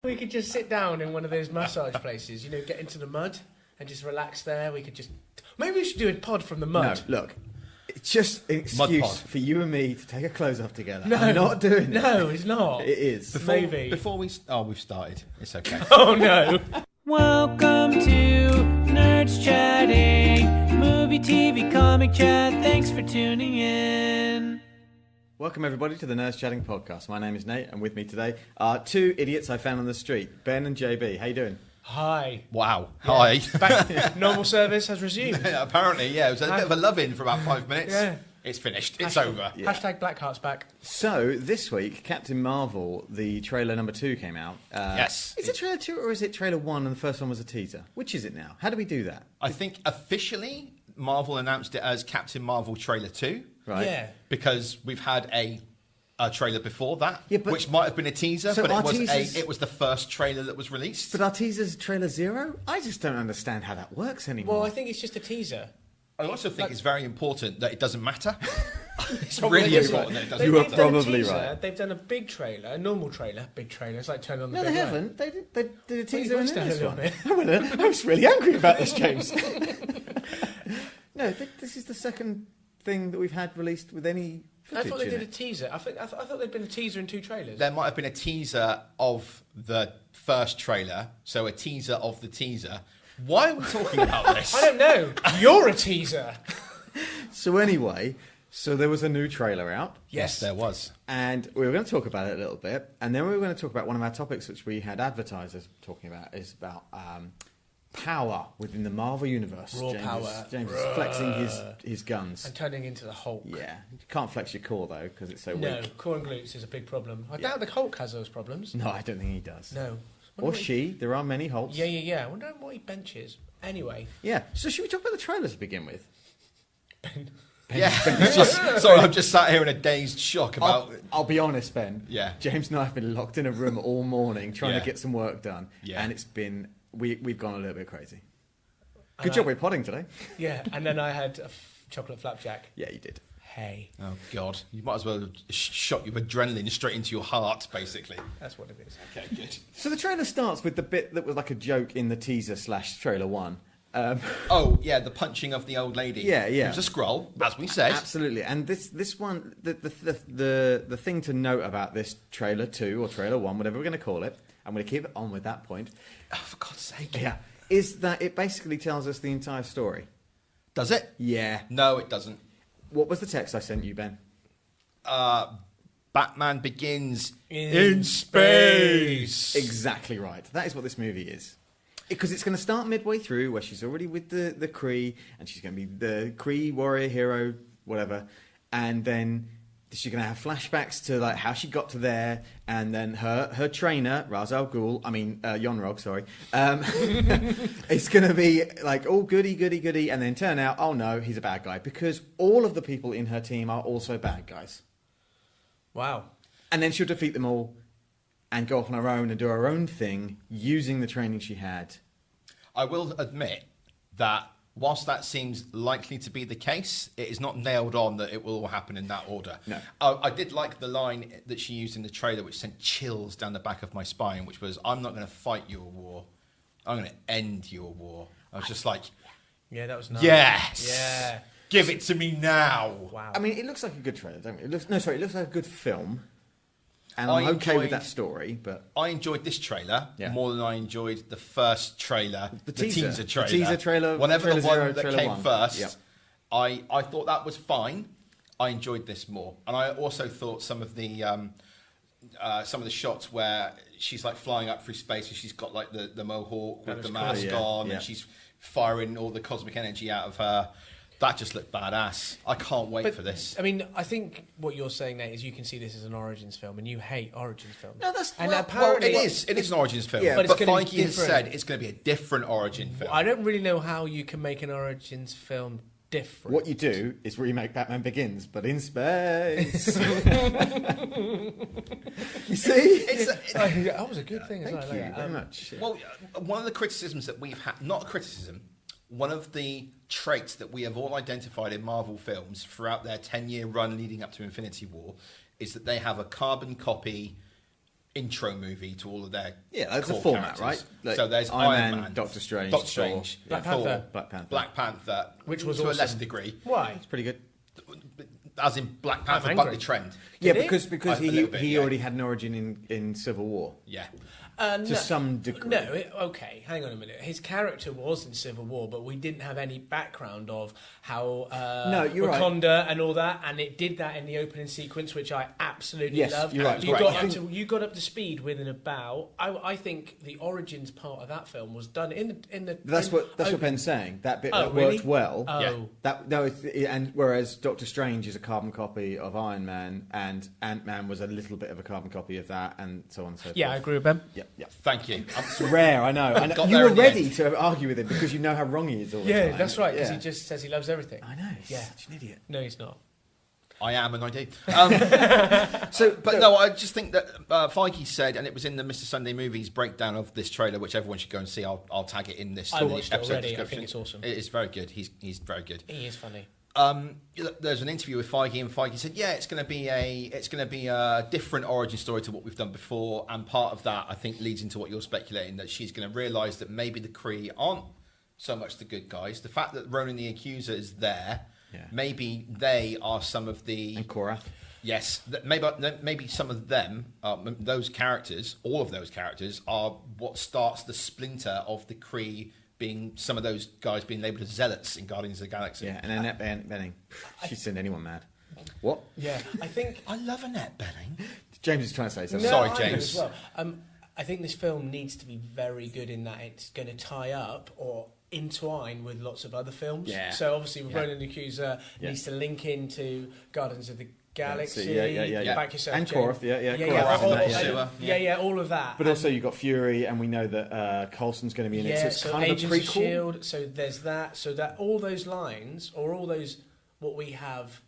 We could just sit down in one of those massage places, get into the mud and just relax there. We could just... Maybe we should do a pod from the mud. No, look. It's just an excuse for you and me to take our clothes off together. No, I'm not doing it. No, it's not. It is. Before we... Oh, we've started. It's okay. Oh, no. Welcome to Nerdschatting, movie, TV, comic chat. Thanks for tuning in. Welcome everybody to the Nerdschatting podcast. My name is Nate, and with me today are two idiots I found on the street, Ben and JB. How you doing? Hi. Wow. Yeah. Hi. Back, normal service has resumed. Apparently, yeah. It was a bit of a love-in for about 5 minutes. Yeah. It's finished. It's over. Yeah. Hashtag Blackheart's back. So, this week, Captain Marvel, the trailer number 2 came out. Yes. Is it trailer 2 or is it trailer 1 and the first one was a teaser? Which is it now? How do we do that? I think officially Marvel announced it as Captain Marvel Trailer 2. Right. Yeah. Because we've had a trailer before that, yeah, but, which might have been a teaser, so but it was the first trailer that was released. But our teaser's trailer 0? I just don't understand how that works anymore. Well, I think it's just a teaser. I also think it's very important that it doesn't matter. It's Probably really isn't. important that it doesn't You were matter. probably teaser, right. They've done a big trailer, a normal trailer, big trailer. It's like turning on the No, big they light. haven't. They did a teaser Well, in you've watched this it a one. little bit. I was really angry about this, James. No, this is the second thing that we've had released with any footage. I thought they in did a it. teaser. I thought there'd been a teaser in 2 trailers. There might have been a teaser of the first trailer, so a teaser of the teaser. Why are we talking about this? I don't know. You're a teaser. So anyway, there was a new trailer out. Yes, there was. And we were going to talk about it a little bit. And then we were going to talk about one of our topics, which we had advertisers talking about, is about power within the Marvel Universe. Raw power. James is flexing his guns. And turning into the Hulk. Yeah. You can't flex your core, though, because it's so No, weak. core and glutes is a big problem. I doubt the Hulk has those problems. No, I don't think he does. No. Or she. There are many Hulks. Yeah. I wonder what he benches. Anyway. Yeah. So should we talk about the trailer to begin with? Yeah. Sorry, I'm just sat here in a dazed shock about... I'll be honest, Ben. Yeah. James and I have been locked in a room all morning trying Yeah. to get some work done. Yeah. And it's been... We've gone a little bit crazy. Good job we're podding today. Yeah, and then I had a chocolate flapjack. Yeah, you did. Hey. Oh, God. You might as well shot your adrenaline straight into your heart, basically. That's what it is. Okay, good. So the trailer starts with the bit that was like a joke in the teaser / trailer 1. Oh, yeah, the punching of the old lady. Yeah. It was a scroll, as we said. Absolutely. And this one, the thing to note about this trailer 2 or trailer 1, whatever we're going to call it, I'm going to keep it on with that point. Oh, for God's sake. Yeah. Is that it basically tells us the entire story. Does it? Yeah. No, it doesn't. What was the text I sent you, Ben? Batman Begins in space. Exactly right. That is what this movie is. Because it's going to start midway through where she's already with the Kree, and she's going to be the Kree warrior hero, whatever. And then she's going to have flashbacks to like how she got to there, and then her trainer, Ra's al Ghul, Yon-Rogg, sorry, it's going to be like all goody, and then turn out, oh no, he's a bad guy, because all of the people in her team are also bad guys. Wow. And then she'll defeat them all and go off on her own and do her own thing using the training she had. I will admit that whilst that seems likely to be the case, it is not nailed on that it will all happen in that order. No. I did like the line that she used in the trailer, which sent chills down the back of my spine, which was, I'm not going to fight your war. I'm going to end your war. I was just like... Yeah, that was nice. Yes! Yeah. Give it to me now! Wow. I mean, it looks like a good trailer, don't it? It looks like a good film. And I'm okay with that story, but... I enjoyed this trailer more than I enjoyed the first trailer, the teaser trailer. The teaser trailer, whatever trailer the one 0, that trailer came 1. first. Yep. I thought that was fine. I enjoyed this more. And I also thought some of the shots where she's like flying up through space and she's got like the mohawk with the mask on and she's firing all the cosmic energy out of her. That just looked badass. I can't wait for this. I mean, I think what you're saying, Nate, is you can see this as an Origins film, and you hate Origins films. No, that's... And Well, apparently, it is. It is an Origins film. Yeah, but it's gonna be Feige has different. said it's going to be a different Origin film. I don't really know how you can make an Origins film different. What you do is remake Batman Begins, but in space. You see? That was a good thing as well. Thank you very much. Well, one of the criticisms that we've had, not a criticism, one of the traits that we have all identified in Marvel films throughout their 10-year run leading up to Infinity War is that they have a carbon copy intro movie to all of their that's a core format, characters. right? Like So there's Iron Man, Doctor Strange, Thor, Black Thor, Panther. Black Panther, which was to a awesome. lesser degrey. Why? It's pretty good. As in Black Panther, I'm bucked the angry. trend. Yeah, Did he? because A little bit, he yeah. already had an origin in Civil War Yeah. to some degree. No, okay, hang on a minute. His character was in Civil War, but we didn't have any background of how No, you're right. Wakanda and all that, and it did that in the opening sequence, which I absolutely Yes, loved. you're right. You Right. got I you got up to speed within about. I think the origins part of that film was done in the. That's what Ben's saying. That bit Oh, that really? worked well. Oh. Yeah. And whereas Doctor Strange is a carbon copy of Iron Man, and Ant-Man was a little bit of a carbon copy of that, and so on and so forth. Yeah, I agree with Ben. Yeah. Thank you. It's rare, I know. And Got you there were in the ready end. to argue with him because you know how wrong he is all the Yeah, time. that's right. Because Yeah. he just says he loves everything. I know. He's Yeah. such an idiot. No, he's not. I am and I do. But No, I just think that Feige said, and it was in the Mr. Sunday Movies breakdown of this trailer, which everyone should go and see. I'll tag it in this I watched it episode already. I description. think it's awesome. It is very good. He's very good. He is funny. There's an interview with Feige, and Feige said, "Yeah, it's going to be a different origin story to what we've done before." And part of that, I think, leads into what you're speculating, that she's going to realise that maybe the Kree aren't so much the good guys. The fact that Ronan the Accuser is there, maybe they are some of the And Korath. Yes, maybe some of them, those characters, all of those characters, are what starts the splinter of the Kree being some of those guys being labelled as zealots in Guardians of the Galaxy. Yeah, and Annette Bening. She'd send anyone mad. What? Yeah, I think. I love Annette Bening. James is trying to say something. No, Sorry, I do James. as well. I think this film needs to be very good in that it's going to tie up or entwine with lots of other films. Yeah. So obviously, Yeah. Ronan the Accuser needs to link into Guardians of the Galaxy. Yeah. Back yourself, And James. Korath, yeah. Korath, Korath, all of that. But also you've got Fury, and we know that Coulson's going to be in it, so it's kind Agents of a prequel. of Shield. So there's that. So that all those lines, or all those what we have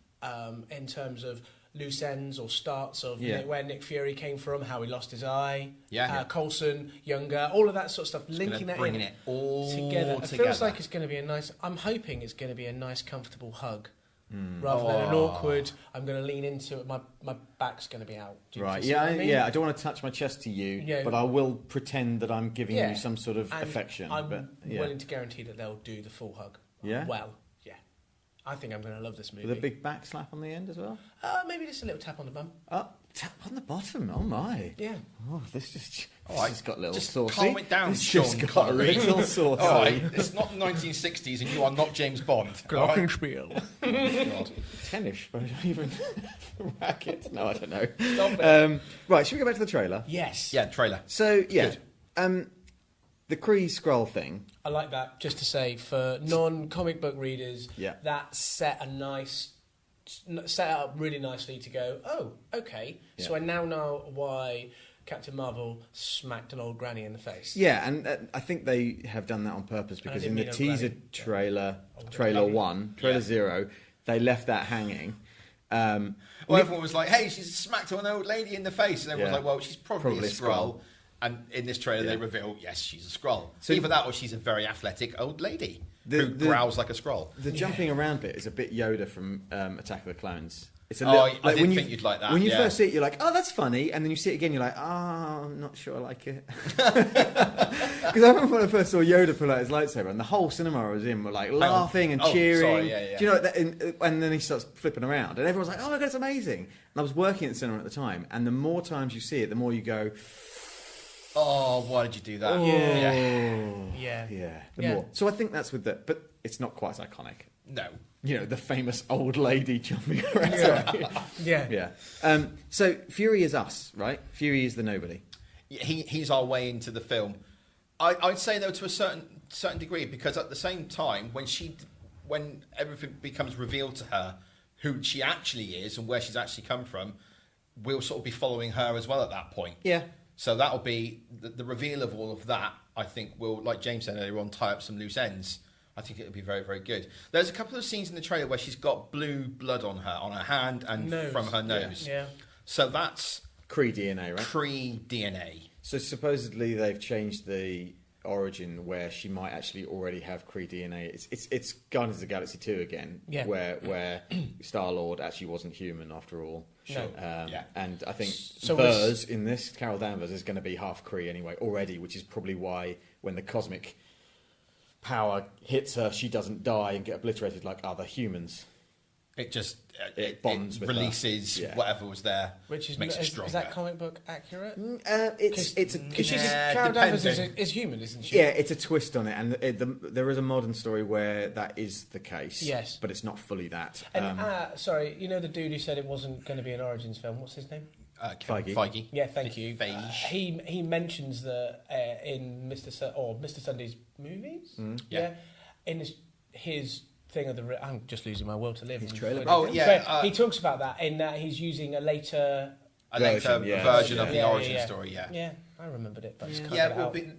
in terms of loose ends or starts of where Nick Fury came from, how he lost his eye, Coulson, younger, all of that sort of stuff, linking that in it all together. It feels like it's going to be a nice. I'm hoping it's going to be a nice, comfortable hug. Rather than an awkward, I'm going to lean into it. My back's going to be out. Do you see what I mean? I don't want to touch my chest to you, but I will pretend that I'm giving you some sort of affection. I'm willing to guarantee that they'll do the full hug. Yeah? Well, yeah. I think I'm going to love this movie. With a big back slap on the end as well? Maybe just a little tap on the bum. Tap on the bottom. Oh my! Yeah. Oh, this just got a little Just saucy. calm it down, This Sean just got a Connery. little saucy. All right, it's not the 1960s, and you are not James Bond. all right? God. Tennis, but I don't even racket. No, I don't know. Stop it. Right, should we go back to the trailer? Yes. Yeah, trailer. So Good. the Kree Skrull thing. I like that. Just to say, for non-comic book readers, that set up really nicely to go, oh, okay. Yeah. So I now know why Captain Marvel smacked an old granny in the face. Yeah, and I think they have done that on purpose because in the didn't mean teaser granny. trailer, Yeah. trailer 1, trailer Yeah. 0, they left that hanging. Well, everyone was like, hey, she's smacked an old lady in the face. And everyone's Yeah. like, well, she's probably a Skrull. And in this trailer, they reveal, yes, she's a Skrull. So- Either that or she's a very athletic old lady who The- growls like a Skrull. The jumping around bit is a bit Yoda from Attack of the Clones. It's a Oh, little, I didn't when think you'd like that, When you yeah. first see it, you're like, oh, that's funny. And then you see it again, you're like, oh, I'm not sure I like it. Because I remember when I first saw Yoda pull out his lightsaber, and the whole cinema I was in were like laughing and Oh, cheering. sorry, yeah. Do you know that? And then he starts flipping around, and everyone's like, oh my God, it's amazing. And I was working at the cinema at the time, and the more times you see it, the more you go, Oh, why did you do that? Yeah. the Yeah. more. So I think that's with the, but it's not quite as iconic. No. You know, the famous old lady jumping around. Yeah. So Fury is us, right? Fury is the nobody. He's our way into the film. I'd say though to a certain degree, because at the same time when everything becomes revealed to her who she actually is and where she's actually come from, we'll sort of be following her as well at that point. Yeah. So that'll be the reveal of all of that. I think will, like James said earlier on, tie up some loose ends. I think it'll be very, very good. There's a couple of scenes in the trailer where she's got blue blood on her hand and from her nose. Yeah. So that's Kree DNA, right? Kree DNA. So supposedly they've changed the origin where she might actually already have Kree DNA. It's Guardians of the Galaxy 2 again, where Star-Lord actually wasn't human after all. Sure. And I think So Vers in this, Carol Danvers, is going to be half Kree anyway already, which is probably why when the cosmic power hits her, she doesn't die and get obliterated like other humans. It just it bonds with releases whatever was there, which is makes it stronger. Is that comic book accurate? Because Carol Danvers is human, isn't she? Yeah, it's a twist on it, and there is a modern story where that is the case. Yes, but it's not fully that. And sorry, you know the dude who said it wasn't going to be an Origins film. What's his name? Feige. Yeah, thank you. He mentions that in Mr. Sunday's movies. In his thing of the I'm just losing my will to live. His trailer. He talks about that in that he's using a later version of the origin story. Yeah, I remembered it. But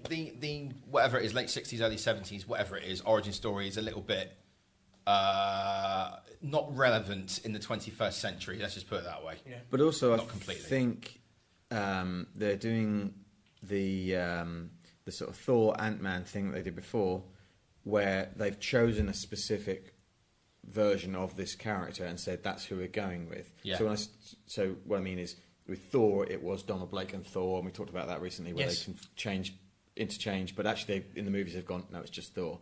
the whatever it is, late 60s, early 70s, whatever it is, origin story is a little bit not relevant in the 21st century. Let's just put it that way. Yeah. But also, not I completely. think they're doing the sort of Thor Ant-Man thing that they did before, where they've chosen a specific version of this character and said that's who we're going with. Yeah. So what I mean is, with Thor, it was Donald Blake and Thor, and we talked about that recently, where they can interchange, but actually in the movies they've gone, no, it's just Thor.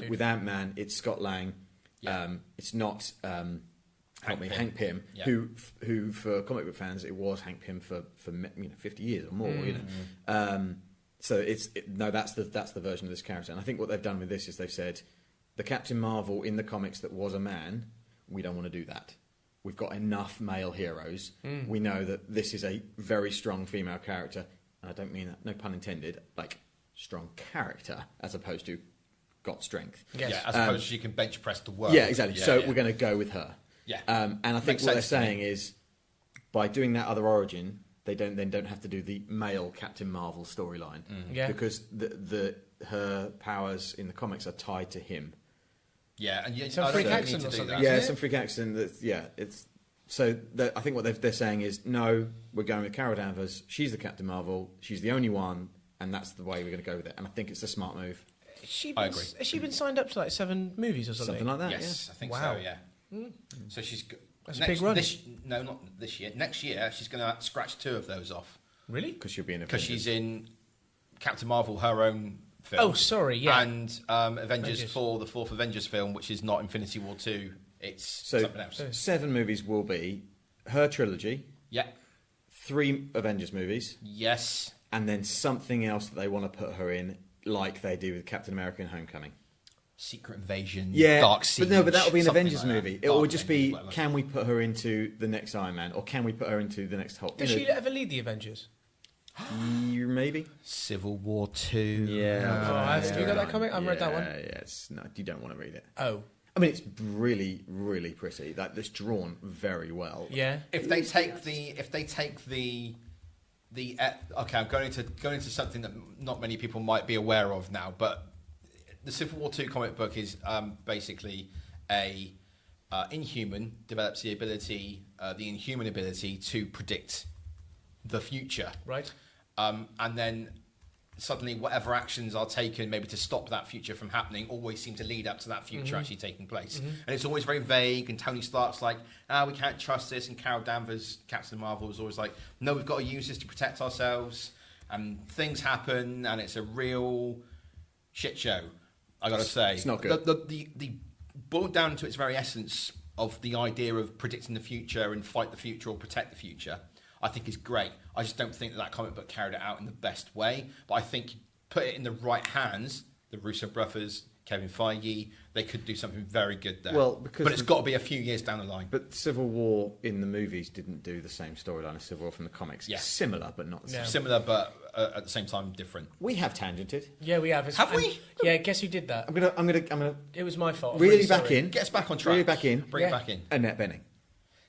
With Ant-Man, it's Scott Lang. Yeah. It's not Hank Pym, who for comic book fans, it was Hank Pym for 50 years or more. So that's the version of this character, and I think what they've done with this is they've said the Captain Marvel in the comics that was a man, we don't want to do that. We've got enough male heroes. We know that this is a very strong female character, and I don't mean that, no pun intended, like strong character as opposed to got strength. Yes. Yeah, as opposed to she can bench press the world. Yeah, exactly. We're going to go with her. Yeah, and I think what they're saying is by doing that other origin, they don't have to do the male Captain Marvel storyline because her powers in the comics are tied to him. Yeah, and some freak accent or something. Yeah, some freak accent. It's so. I think what they're saying is no, we're going with Carol Danvers. She's the Captain Marvel. She's the only one, and that's the way we're going to go with it. And I think it's a smart move. I agree. Has she been signed up to like 7 movies or something? Something like that. Yes, yeah. I think so. Yeah. So she's that's a big run. Not this year. Next year, she's going to scratch 2 of those off. Really? Because she'll be in. Because she's in Captain Marvel, her own film. Oh, sorry, yeah. And Avengers 4, the 4th Avengers film, which is not Infinity War 2. It's something else. 7 movies will be her trilogy. Yeah. 3 Avengers movies. Yes. And then something else that they want to put her in, like they do with Captain America and Homecoming. Secret Invasion, yeah, Dark Siege. But that'll be an Avengers like movie. It would just be, can we put her into the next Iron Man, or can we put her into the next Hulk? Does she ever lead the Avengers? Maybe. Civil War 2. Yeah. Have you got that comic? I haven't read that one. Yeah, no, you don't want to read it. Oh. I mean, it's really, really pretty. It's drawn very well. Yeah. If they take the okay, I'm going into something that not many people might be aware of now, but the Civil War 2 comic book is basically a Inhuman develops the Inhuman ability to predict the future. Right. And then suddenly whatever actions are taken maybe to stop that future from happening always seem to lead up to that future actually taking place. And it's always very vague, and Tony Stark's like, we can't trust this, and Carol Danvers, Captain Marvel, is always like, no, we've got to use this to protect ourselves, and things happen, and it's a real shit show, I gotta say. It's not good. The boiled down to its very essence of the idea of predicting the future and fight the future or protect the future, I think is great. I just don't think that comic book carried it out in the best way. But I think put it in the right hands, the Russo brothers, Kevin Feige, they could do something very good there. But it's got to be a few years down the line. But Civil War in the movies didn't do the same storyline as Civil War from the comics. Yeah. Similar, but not the same. Similar, but at the same time different. We have tangented. Yeah, we have. Have we? Yeah, guess who did that? I'm gonna. It was my fault. Really back in. Get us back on track. Really back in. Bring it back in. Annette Bening.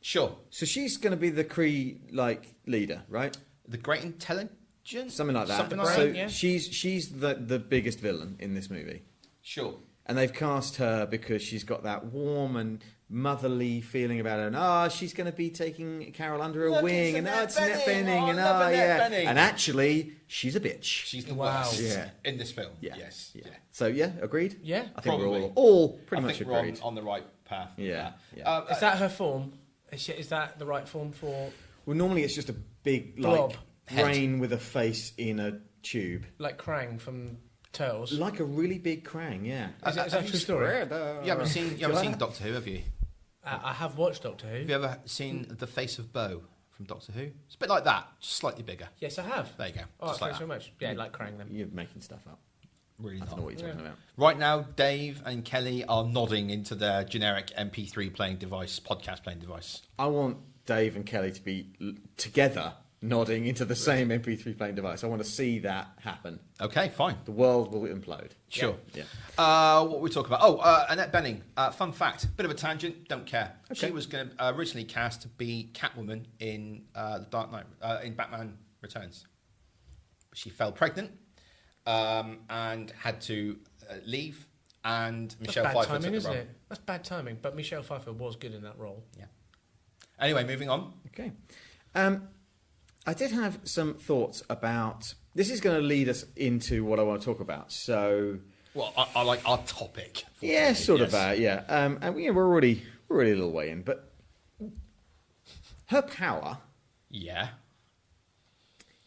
Sure. So she's going to be the Kree leader, right? The Great Intelligence? Something like that. Something like so that, yeah. she's the biggest villain in this movie. Sure. And they've cast her because she's got that warm and motherly feeling about her. And she's going to be taking Carol under her wing. And it's Annette Bening. And And actually, she's a bitch. She's the worst in this film. Yeah. Yes. Yeah. So, agreed? Yeah. I think Probably. we're all pretty much we're agreed. on the right path. Yeah. Is that her form? Is that the right form for... Well, normally it's just a big, blob brain with a face in a tube. Like Krang from... Turtles. Like a really big Krang, yeah. Is that a true story? You haven't seen Doctor Who, have you? I have watched Doctor Who. Have you ever seen The Face of Bo from Doctor Who? It's a bit like that, just slightly bigger. Yes, I have. There you go. Oh, thanks very much. Yeah, like Krang then. You're making stuff up. Really I don't know what you're talking about. Right now, Dave and Kelly are nodding into their generic MP3 playing device, podcast playing device. I want Dave and Kelly to be together nodding into the same MP3 playing device. I want to see that happen. Okay, fine. The world will implode. Sure. Yeah. What were we talking about? Annette Bening. Fun fact. Bit of a tangent. Don't care. Okay. She was going to originally cast to be Catwoman in The Dark Knight, in Batman Returns. She fell pregnant and had to leave. And Michelle Pfeiffer took the role. That's bad timing. But Michelle Pfeiffer was good in that role. Yeah. Anyway, moving on. Okay. I did have some thoughts about... This is going to lead us into what I want to talk about. So... Well, I like our topic. Yeah, sort of. Yeah. And we're already a little way in. But her power... Yeah.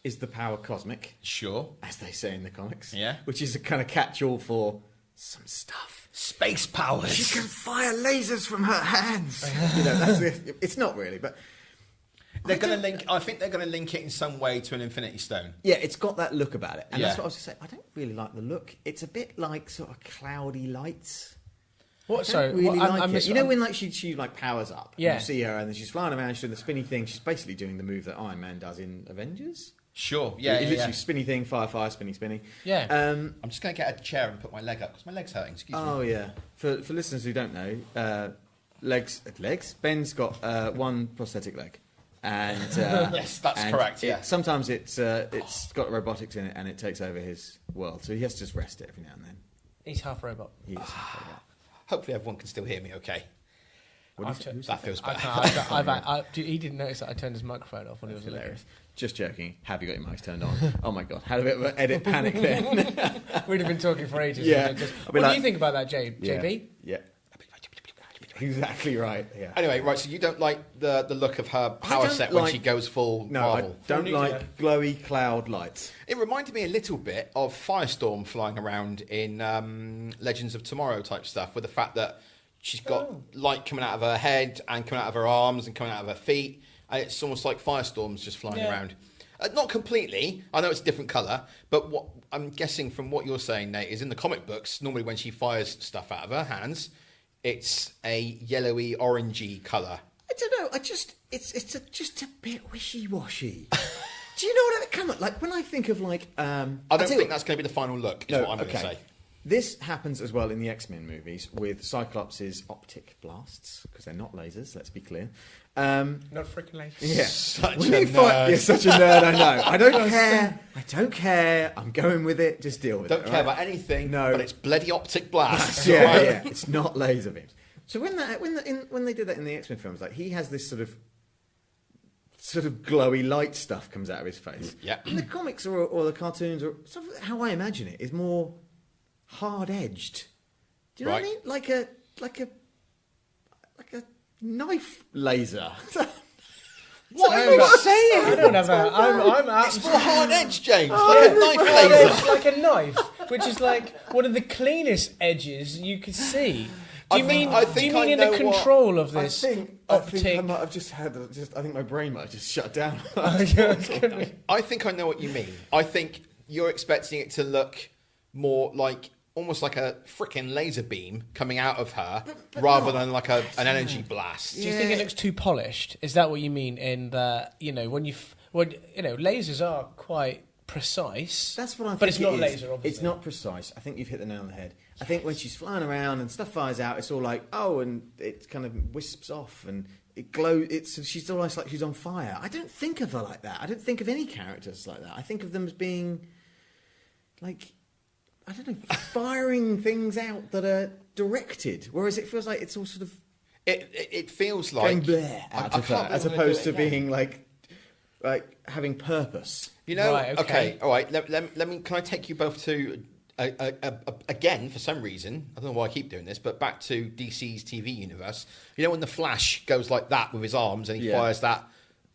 Is the power cosmic. Sure. As they say in the comics. Yeah. Which is a kind of catch-all for some stuff. Space powers. She can fire lasers from her hands. It's not really, but... They're going to link. I think they're going to link it in some way to an Infinity Stone. Yeah, it's got that look about it, and that's what I was going to say. I don't really like the look. It's a bit like sort of cloudy lights. What? So really like it. You know when like she like powers up. Yeah. And you see her, and then she's flying around. She's doing the spinny thing. She's basically doing the move that Iron Man does in Avengers. Sure. Yeah. It's literally spinny thing, fire, spinny. Yeah. I'm just going to get a chair and put my leg up because my leg's hurting. Excuse me. Oh yeah. For listeners who don't know, legs. Ben's got one prosthetic leg. And yes, that's correct. Yeah. Sometimes it's got robotics in it, and it takes over his world. So he has to just rest it every now and then. He's half robot. He is half robot. Hopefully, everyone can still hear me. Okay. That feels better. He didn't notice that I turned his microphone off when he was hilarious. Just joking. Have you got your mics turned on? Oh my god! Had a bit of an edit panic then. We'd have been talking for ages. Yeah. What do you think about that, JB? Yeah. Exactly right. Yeah. Anyway, right. So you don't like the look of her power set when she goes full Marvel. I don't like glowy cloud lights. It reminded me a little bit of Firestorm flying around in Legends of Tomorrow type stuff, with the fact that she's got light coming out of her head and coming out of her arms and coming out of her feet, and it's almost like Firestorm's just flying around. Not completely. I know it's a different colour, but what I'm guessing from what you're saying, Nate, is in the comic books, normally when she fires stuff out of her hands, it's a yellowy, orangey colour. I don't know. It's just a bit wishy-washy. Do you know what I come up? Like when I think of like, I don't think that's going to be the final look. Is what I'm going to say. This happens as well in the X-Men movies with Cyclops' optic blasts, because they're not lasers. Let's be clear. Not freaking lasers. Yeah, such a nerd. You're such a nerd. I know. I don't care. I don't care. I'm going with it. Just deal with it. Don't care about anything. No, but it's bloody optic blasts. Yeah. It's not laser beams. So when they did that in the X-Men films, like he has this sort of glowy light stuff comes out of his face. Yeah. In the comics or the cartoons, or sort of how I imagine it, is more hard-edged. Do you know what I mean? Like a knife laser. What are you saying? I don't have a... It's more hard-edged, James. Like a knife laser. Like a knife, which is like one of the cleanest edges you could see. Do you mean in the control of this optic? I think I might have just had... I think my brain might have just shut down. I think I know what you mean. I think you're expecting it to look more like... almost like a frickin' laser beam coming out of her, rather than like an energy blast. Do you think it looks too polished? Is that what you mean? In that, lasers are quite precise. That's what I think. But it's not laser, obviously. It's not precise. I think you've hit the nail on the head. I think when she's flying around and stuff fires out, it's all like, and it kind of wisps off and it glows. She's almost like she's on fire. I don't think of her like that. I don't think of any characters like that. I think of them as being like, I don't know, firing things out that are directed, whereas it feels like it's all sort of It feels going like bleh out of her, as opposed to being like having purpose. You know, Right, okay. all right. Let me. Can I take you both to again for some reason? I don't know why I keep doing this, but back to DC's TV universe. You know, when the Flash goes like that with his arms and he fires that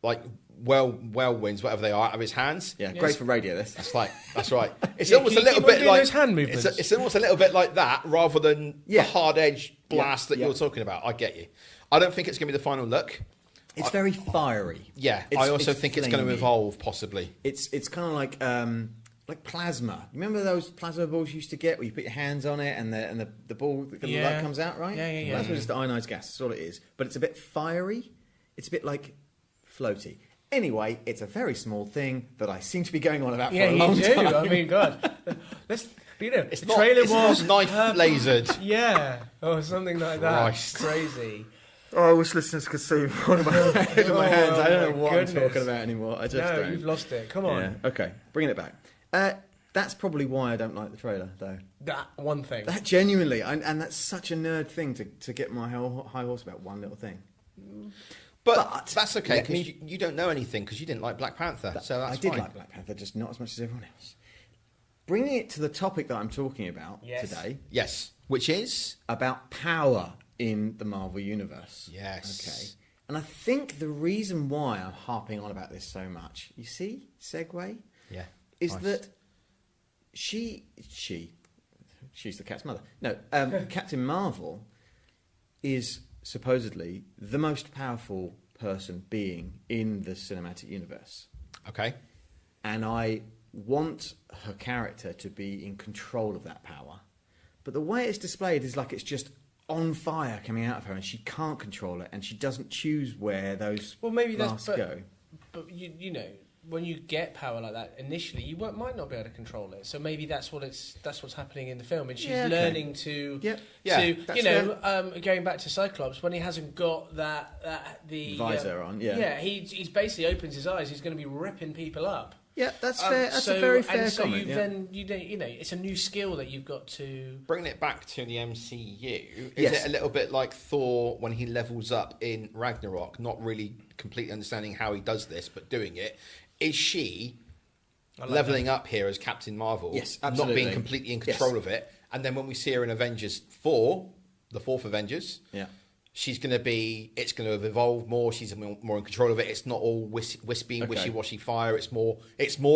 like whirlwinds, whatever they are, out of his hands. Yeah, great for radio. This. That's right. It's Yeah, almost can a you little keep on bit doing like those hand movements? It's almost a little bit like that, rather than the hard edge blast that you're talking about. I get you. I don't think it's going to be the final look. It's very fiery. Yeah, I also think it's going to evolve, possibly. It's kind of like plasma. You remember those plasma balls you used to get where you put your hands on it and the ball, the light comes out, right? Yeah. Plasma is just ionized gas. That's all it is. But it's a bit fiery. It's a bit like floaty. Anyway, it's a very small thing that I seem to be going on about for a long time. Yeah, I mean, God. Let's, It's the not, trailer it's was not knife lasered. Yeah, or something like that. Christ. Crazy. Oh, I wish listeners could see one of my head in my hands. I don't know what goodness. I'm talking about anymore. I just don't. You've lost it. Come on. Yeah. Okay, bringing it back. That's probably why I don't like the trailer, though. That one thing. That genuinely, and that's such a nerd thing to get my high horse about one little thing. But that's okay, because you don't know anything, because you didn't like Black Panther, so that's fine. I did like Black Panther, just not as much as everyone else. Bringing it to the topic that I'm talking about today. Yes, which is? About power in the Marvel Universe. Yes. Okay. And I think the reason why I'm harping on about this so much, you see, segue? Yeah. Is that she's the cat's mother. No, Captain Marvel is supposedly the most powerful being in the cinematic universe. Okay. And I want her character to be in control of that power. But the way it's displayed is like it's just on fire coming out of her and she can't control it and she doesn't choose where those blasts go. But you know, when you get power like that, initially you might not be able to control it. So maybe that's what's happening in the film, and she's learning to going back to Cyclops when he hasn't got the visor on. He's basically opens his eyes. He's going to be ripping people up. Yeah, that's fair. That's a very fair comment. Then it's a new skill that you've got to bring it back to the MCU. Is it a little bit like Thor when he levels up in Ragnarok, not really completely understanding how he does this, but doing it? Is she leveling up here as Captain Marvel? Yes, absolutely. Not being completely in control of it. And then when we see her in Avengers 4, the fourth Avengers, it's going to have evolved more. She's more in control of it. It's not all wispy, wishy-washy fire. It's more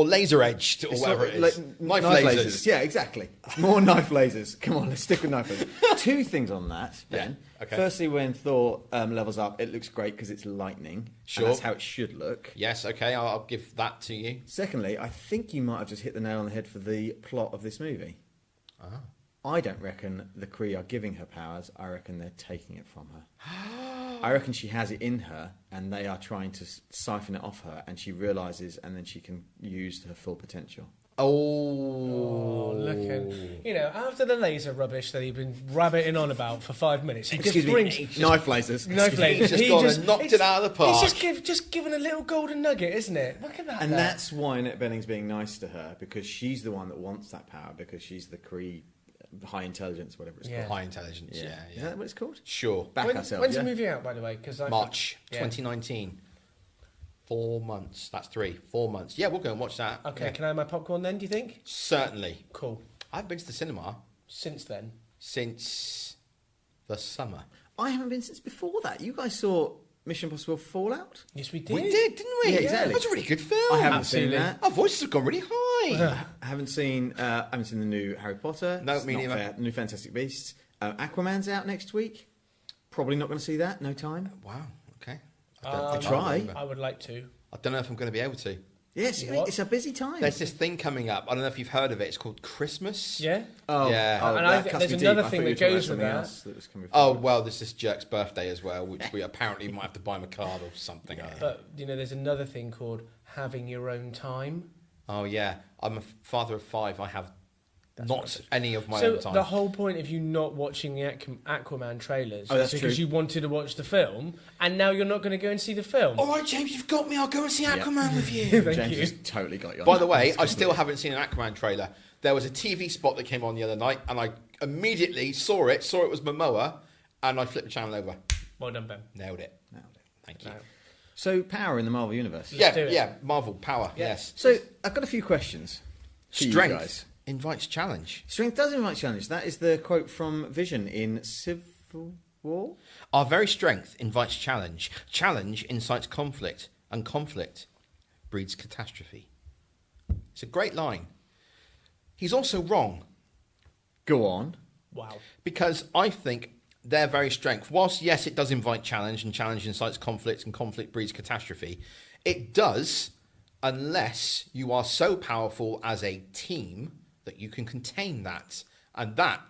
laser edged or whatever it is. Knife lasers. Yeah, exactly. More knife lasers. Come on, let's stick with knife lasers. Two things on that, Ben. Yeah. Okay. Firstly, when Thor levels up, it looks great because it's lightning. Sure. And that's how it should look. Yes, okay, I'll give that to you. Secondly, I think you might have just hit the nail on the head for the plot of this movie. Oh. I don't reckon the Kree are giving her powers. I reckon they're taking it from her. I reckon she has it in her, and they are trying to siphon it off her, and she realises, and then she can use her full potential. Oh, look at after the laser rubbish that he's been rabbiting on about for 5 minutes. He Excuse just me, brings knife lasers. Knife lasers. He's just knocked it out of the park. He's just given a little golden nugget, isn't it? Look at that. And that's why Annette Bening's being nice to her, because she's the one that wants that power, because she's the Kree high intelligence, whatever it's called. High intelligence, yeah. Is that what it's called? Sure. When's the movie out, by the way? March 2019. 4 months. That's 4 months. Yeah, we'll go and watch that. Okay, yeah. Can I have my popcorn then, do you think? Certainly. Cool. I've been to the cinema. Since then? Since the summer. I haven't been since before that. You guys saw Mission Impossible Fallout? Yes, we did. We did, didn't we? Yeah, exactly. It was a really good film. I haven't seen that. Our voices have gone really high. I haven't seen the new Harry Potter. No, it's me not neither. fair. The new Fantastic Beasts. Aquaman's out next week. Probably not going to see that. No time. Wow. Okay. Try. I would like to. I don't know if I'm going to be able to. Yes, it's a busy time. There's this thing coming up. I don't know if you've heard of it. It's called Christmas. Yeah? Oh, yeah. And there's another thing that goes with that. Oh, well, there's this jerk's birthday as well, which we apparently might have to buy him a card or something. Yeah. But, there's another thing called having your own time. Oh, yeah. I'm a father of 5. I have any of my own time. So the whole point of you not watching the Aquaman trailers is because you wanted to watch the film, and now you're not going to go and see the film. All right, James, you've got me. I'll go and see Aquaman with you. James has totally got you. By the way, I still haven't seen an Aquaman trailer. There was a TV spot that came on the other night, and Immediately saw it was Momoa, and I flipped the channel over. Well done, Ben. Nailed it. Thank you. No. So, power in the Marvel Universe. Let's do it. Yeah, Marvel, power, yes. So, I've got a few questions for you Strength guys. invites challenge. Strength does invite challenge. That is the quote from Vision in Civil War. Our very strength invites challenge. Challenge incites conflict, and conflict breeds catastrophe. It's a great line. He's also wrong, Go on. Wow. because I think their very strength, whilst yes, it does invite challenge, and challenge incites conflict, and conflict breeds catastrophe, it does unless you are so powerful as a team that you can contain that. And that,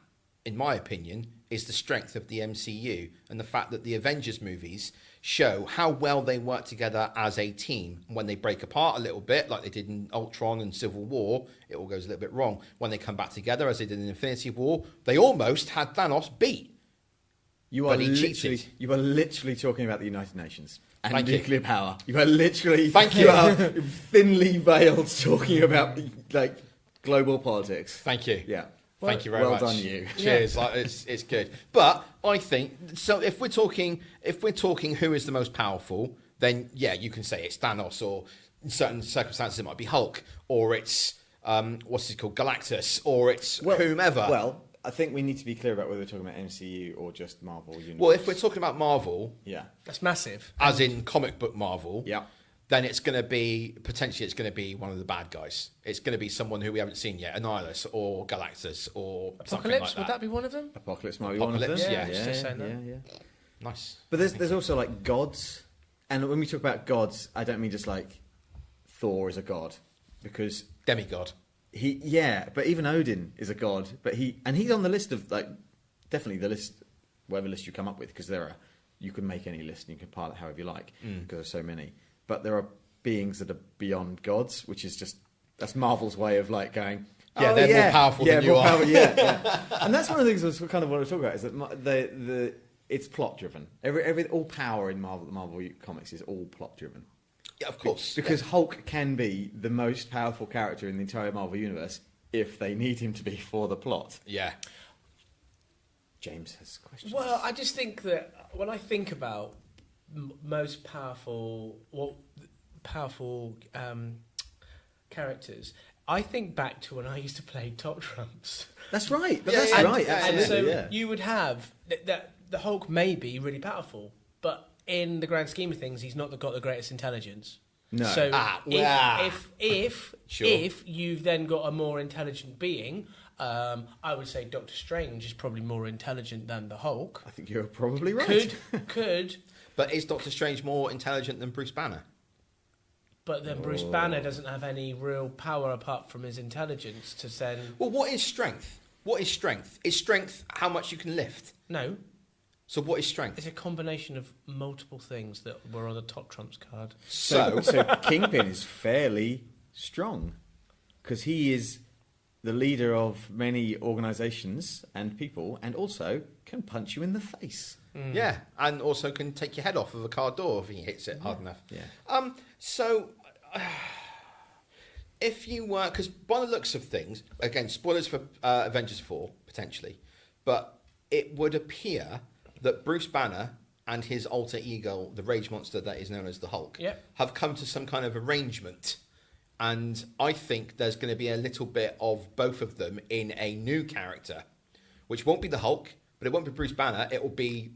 in my opinion, is the strength of the MCU, and the fact that the Avengers movies show how well they work together as a team. When they break apart a little bit, like they did in Ultron and Civil War, it all goes a little bit wrong. When they come back together, as they did in Infinity War, they almost had Thanos beat. You are But he cheated. literally talking about the United Nations and Thank you. nuclear power. You are literally Thank you. you are thinly veiled talking about like global politics. Thank you. Yeah. Thank you very well much. done, you. Cheers. Like, it's good. But I think so. If we're talking who is the most powerful, then yeah, you can say it's Thanos, or in certain circumstances it might be Hulk, or it's what's it called, Galactus, or it's whomever. Well, I think we need to be clear about whether we're talking about MCU or just Marvel Universe. Well, if we're talking about Marvel, yeah, That's massive. as in comic book Marvel, yeah. then it's going to be one of the bad guys. It's going to be someone who we haven't seen yet, Annihilus or Galactus or something like Apocalypse, that. would that be one of them? Apocalypse might be one of them. Apocalypse, yeah. yeah, Just saying that. yeah. Nice. But there's also like gods, and when we talk about gods, I don't mean just like Thor is a god, because Demigod. but even Odin is a god, but he's on the list of like definitely the list, whatever list you come up with, because you can make any list and you can pile it however you like because there's so many. But there are beings that are beyond gods, which is that's Marvel's way of like going. Yeah, they're more powerful than you are. Yeah. And that's one of the things I kind of want to talk about is that it's plot driven. All power in Marvel, the Marvel comics is all plot driven. Yeah, of course. Because Hulk can be the most powerful character in the entire Marvel universe if they need him to be for the plot. Yeah. James has questions. Well, I just think that when I think about most powerful, characters, I think back to when I used to play Top Trumps. That's right. But Yeah, that's yeah, right. yeah, Absolutely. And so yeah. you would have that the Hulk may be really powerful, but in the grand scheme of things, he's not got the greatest intelligence. No. So Sure. if you've then got a more intelligent being, I would say Doctor Strange is probably more intelligent than the Hulk. I think you're probably right. Could, But is Doctor Strange more intelligent than Bruce Banner? but then Bruce Banner doesn't have any real power apart from his intelligence to send. Well, what is strength? What is strength? Is strength how much you can lift? No, So what is strength? it's a combination of multiple things that were on the Top Trumps card. So Kingpin is fairly strong because he is the leader of many organisations and people, and also can punch you in the face. Yeah, and also can take your head off of a car door if he hits it hard enough. Yeah. So if you were, because by the looks of things, again, spoilers for Avengers 4 potentially, but it would appear that Bruce Banner and his alter ego, the rage monster that is known as the Hulk, have come to some kind of arrangement. And I think there's going to be a little bit of both of them in a new character, which won't be the Hulk, but it won't be Bruce Banner. It will be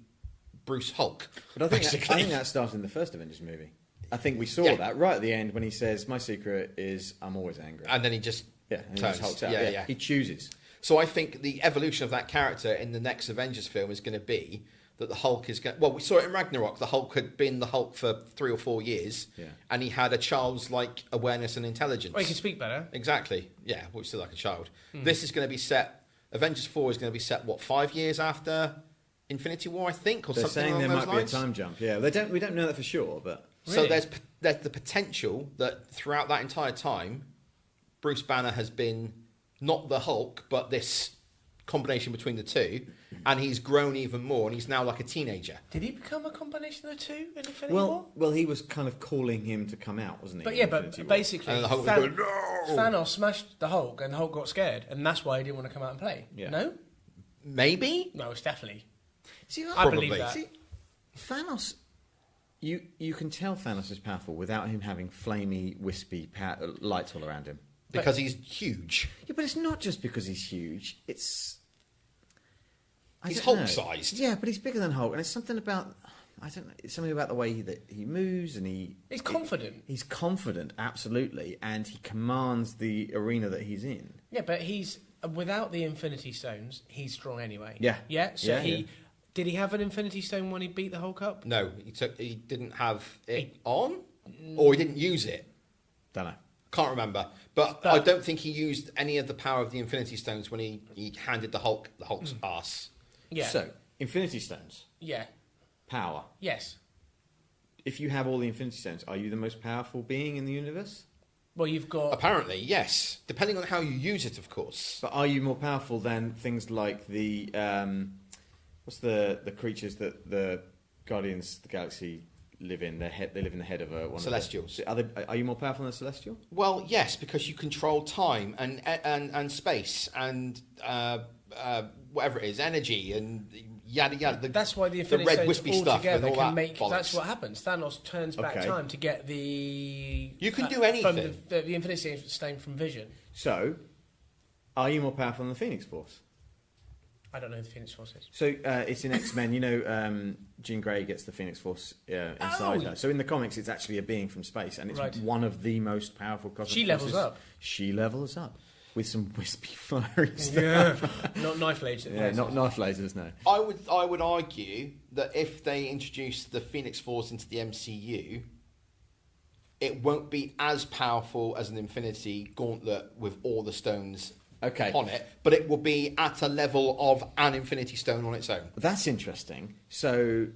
Bruce Hulk. But I think that started in the first Avengers movie. I think we saw that right at the end when he says, "My secret is I'm always angry." And then he just and he turns. just hulks out. Yeah. He chooses. So I think the evolution of that character in the next Avengers film is going to be that the Hulk is going. Well, we saw it in Ragnarok. The Hulk had been the Hulk for 3 or 4 years, and he had a child's-like awareness and intelligence. Oh, he can speak better. Exactly. Yeah, well, he's still like a child. This is going to be set. Avengers 4 is going to be set 5 years after Infinity War, I think, or They're something saying along there those might lines. be a time jump. Yeah, we don't know that for sure, but So Really? there's the potential that throughout that entire time, Bruce Banner has been not the Hulk, but this combination between the two, and he's grown even more, and he's now like a teenager. Did he become a combination of the two in Infinity War? well, he was kind of calling him to come out, wasn't he? But in yeah, Infinity but War? basically, And the Hulk was going, "No!" Thanos smashed the Hulk, and the Hulk got scared, and that's why he didn't want to come out and play. Yeah. No, Maybe. No, it's definitely. See, I believe that. See, Thanos, you can tell Thanos is powerful without him having flamey, wispy lights all around him. Because he's huge. Yeah, but it's not just because he's huge. He's Hulk-sized. Yeah, but he's bigger than Hulk, and it's something about It's something about the way that he moves, and he's confident. He's confident, absolutely, and he commands the arena that he's in. Yeah, but he's without the Infinity Stones, he's strong anyway. Yeah, yeah. So did he have an Infinity Stone when he beat the Hulk up? No, he didn't have it on, or he didn't use it. Don't know. Can't remember, but I don't think he used any of the power of the Infinity Stones when he handed the Hulk's ass. Yeah. So Infinity Stones. Yeah. Power. Yes. If you have all the Infinity Stones, are you the most powerful being in the universe? Well, you've got... Apparently, yes. Depending on how you use it, of course. But are you more powerful than things like the... what's the creatures that the Guardians of the Galaxy live in? They live in the head of one Celestials. Are you more powerful than a Celestial? Well, yes, because you control time and space and whatever it is, energy and... Yada yada. That's why the Infinity red Stones wispy all stuff together and all can that make. bollocks. That's what happens. Thanos turns back time to get the. You can do anything. From the Infinity Stone from Vision. So, are you more powerful than the Phoenix Force? I don't know who the Phoenix Force is. So it's in X-Men. You know, Jean Grey gets the Phoenix Force inside her. So in the comics, it's actually a being from space, and it's one of the most powerful cosmic She levels forces. up. She levels up. With some wispy fiery stuff. Yeah. Not knife lasers. Yeah, not knife lasers, no. I would argue that if they introduce the Phoenix Force into the MCU, it won't be as powerful as an Infinity Gauntlet with all the stones on it, but it will be at a level of an Infinity Stone on its own. That's interesting. So,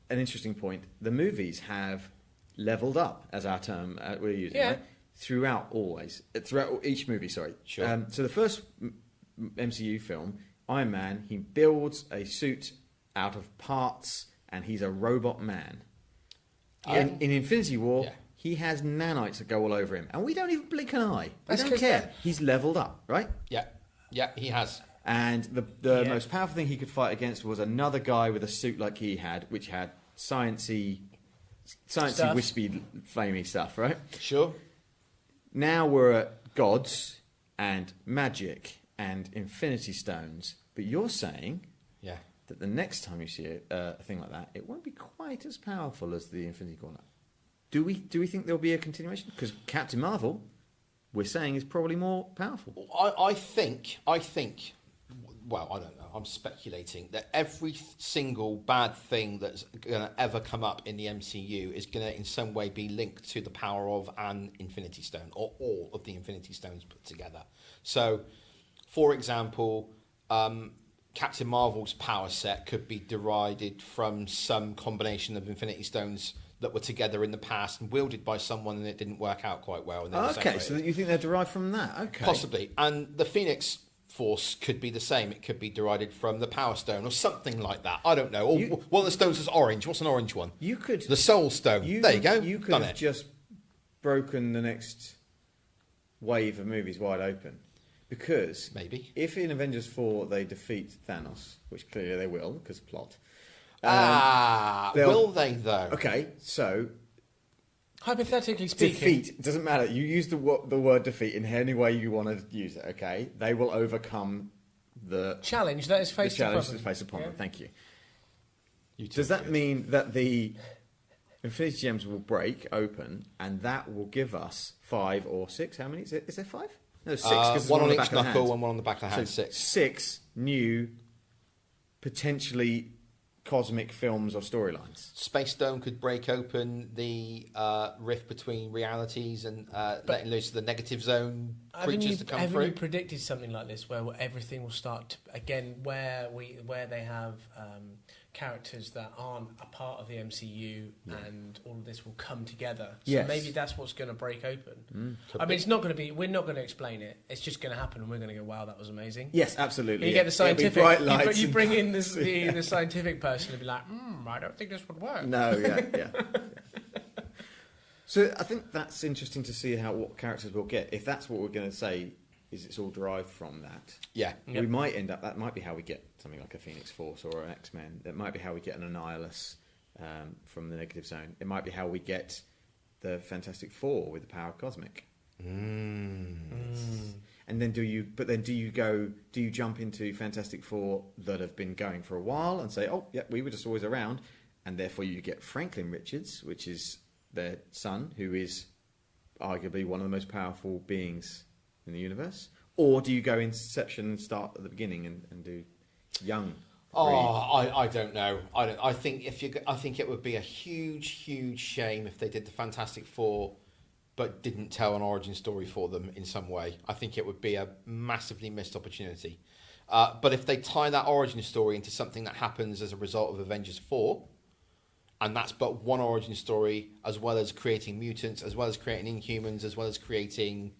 an interesting point. The movies have leveled up, as our term we're using, right? Throughout each movie, sorry. Sure. So the first MCU film, Iron Man, he builds a suit out of parts, and he's a robot man. In Infinity War, he has nanites that go all over him, and we don't even blink an eye. We don't care. He's leveled up, right? Yeah, he has. And the most powerful thing he could fight against was another guy with a suit like he had, which had sciencey, wispy, flamey stuff, right? Sure. Now we're at gods and magic and Infinity Stones, but you're saying that the next time you see a thing like that, it won't be quite as powerful as the Infinity Gauntlet. Do we think there'll be a continuation? Because Captain Marvel, we're saying, is probably more powerful. I think. Well, I don't know. I'm speculating that every single bad thing that's going to ever come up in the MCU is going to in some way be linked to the power of an Infinity Stone or all of the Infinity Stones put together. So, for example, Captain Marvel's power set could be derived from some combination of Infinity Stones that were together in the past and wielded by someone and it didn't work out quite well. And so you think they're derived from that? Okay. Possibly. And the Phoenix Force could be the same. It could be derived from the Power Stone or something like that. I don't know. Or one of the stones is orange. What's an orange one? The Soul Stone. There you go. You could have just broken the next wave of movies wide open. Because maybe if in Avengers 4 they defeat Thanos, which clearly they will, because plot. Will they though? Okay, so hypothetically speaking, defeat doesn't matter. You use the word defeat in any way you want to use it. Okay, they will overcome the challenge that is faced upon them. Thank you. Does that mean that the Infinity Gems will break open, and that will give us 5 or 6? How many is it? Is there 5? No, 6. One on each knuckle and one on the back of the hand. So 6 new, potentially cosmic films or storylines. Space Stone could break open the rift between realities and letting loose the negative zone creatures to come through. Haven't you predicted something like this where everything will start to, again, where they have characters that aren't a part of the MCU and all of this will come together. So maybe that's what's going to break open. I mean, it's not going to be. We're not going to explain it. It's just going to happen, and we're going to go, "Wow, that was amazing." Yes, absolutely. You get the scientific. You bring in the scientific person and be like, "I don't think this would work." No, yeah. So I think that's interesting to see what characters we'll get. If that's what we're going to say, is it's all derived from that. Yeah. We might end up, that might be how we get something like a Phoenix Force or an X-Men. That might be how we get an Annihilus from the Negative Zone. It might be how we get the Fantastic Four with the power of Cosmic. And then do you jump into Fantastic Four that have been going for a while and say, oh, yeah, we were just always around, and therefore you get Franklin Richards, which is their son, who is arguably one of the most powerful beings in the universe? Or do you go Inception and start at the beginning and do young? I don't know. I think it would be a huge shame if they did the Fantastic Four but didn't tell an origin story for them in some way. I think it would be a massively missed opportunity. But if they tie that origin story into something that happens as a result of Avengers 4, and that's but one origin story, as well as creating mutants, as well as creating Inhumans, as well as creating